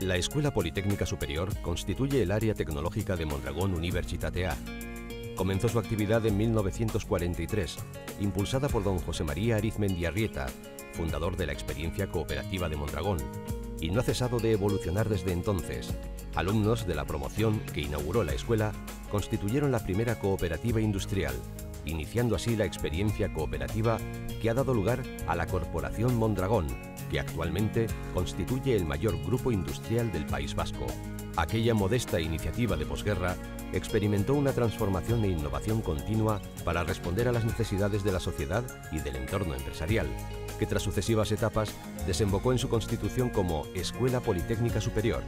La Escuela Politécnica Superior constituye el área tecnológica de Mondragón Universitatea. Comenzó su actividad en 1943, impulsada por don José María Arizmendi Arrieta, fundador de la experiencia cooperativa de Mondragón, y no ha cesado de evolucionar desde entonces. Alumnos de la promoción que inauguró la escuela constituyeron la primera cooperativa industrial, iniciando así la experiencia cooperativa que ha dado lugar a la Corporación Mondragón, que actualmente constituye el mayor grupo industrial del País Vasco. Aquella modesta iniciativa de posguerra experimentó una transformación e innovación continua para responder a las necesidades de la sociedad y del entorno empresarial, que tras sucesivas etapas desembocó en su constitución como Escuela Politécnica Superior.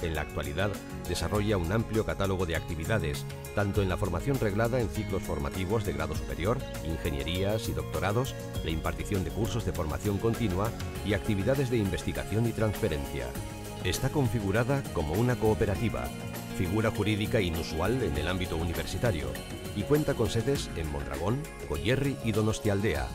En la actualidad desarrolla un amplio catálogo de actividades, tanto en la formación reglada en ciclos formativos de grado superior, ingenierías y doctorados, la impartición de cursos de formación continua y actividades de investigación y transferencia. Está configurada como una cooperativa, figura jurídica inusual en el ámbito universitario, y cuenta con sedes en Mondragón, Goierri y Donostialdea.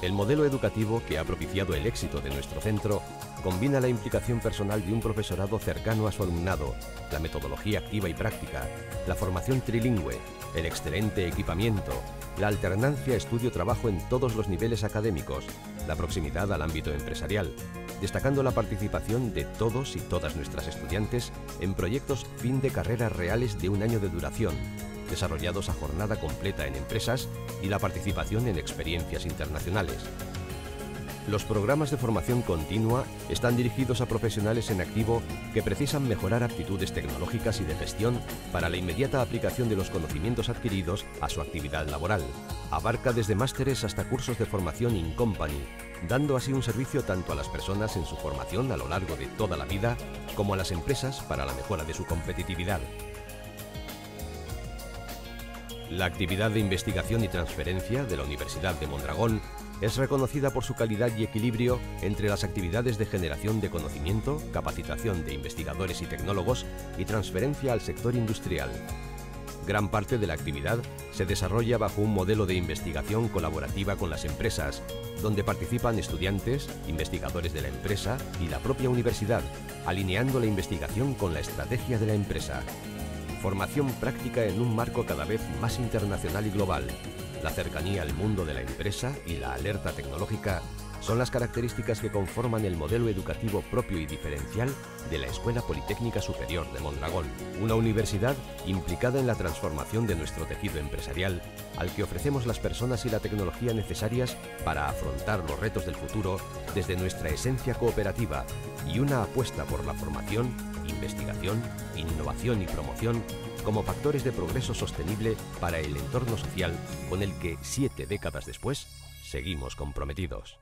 El modelo educativo que ha propiciado el éxito de nuestro centro combina la implicación personal de un profesorado cercano a su alumnado, la metodología activa y práctica, la formación trilingüe, el excelente equipamiento, la alternancia estudio-trabajo en todos los niveles académicos, la proximidad al ámbito empresarial, destacando la participación de todos y todas nuestras estudiantes en proyectos fin de carrera reales de un año de duración, desarrollados a jornada completa en empresas y la participación en experiencias internacionales. Los programas de formación continua están dirigidos a profesionales en activo que precisan mejorar aptitudes tecnológicas y de gestión para la inmediata aplicación de los conocimientos adquiridos a su actividad laboral. Abarca desde másteres hasta cursos de formación in company, dando así un servicio tanto a las personas en su formación a lo largo de toda la vida como a las empresas para la mejora de su competitividad. La actividad de investigación y transferencia de la Universidad de Mondragón es reconocida por su calidad y equilibrio entre las actividades de generación de conocimiento, capacitación de investigadores y tecnólogos y transferencia al sector industrial. Gran parte de la actividad se desarrolla bajo un modelo de investigación colaborativa con las empresas, donde participan estudiantes, investigadores de la empresa y la propia universidad, alineando la investigación con la estrategia de la empresa. Formación práctica en un marco cada vez más internacional y global. La cercanía al mundo de la empresa y la alerta tecnológica son las características que conforman el modelo educativo propio y diferencial de la Escuela Politécnica Superior de Mondragón, una universidad implicada en la transformación de nuestro tejido empresarial, al que ofrecemos las personas y la tecnología necesarias para afrontar los retos del futuro desde nuestra esencia cooperativa y una apuesta por la formación, investigación, innovación y promoción como factores de progreso sostenible para el entorno social con el que 7 décadas después seguimos comprometidos.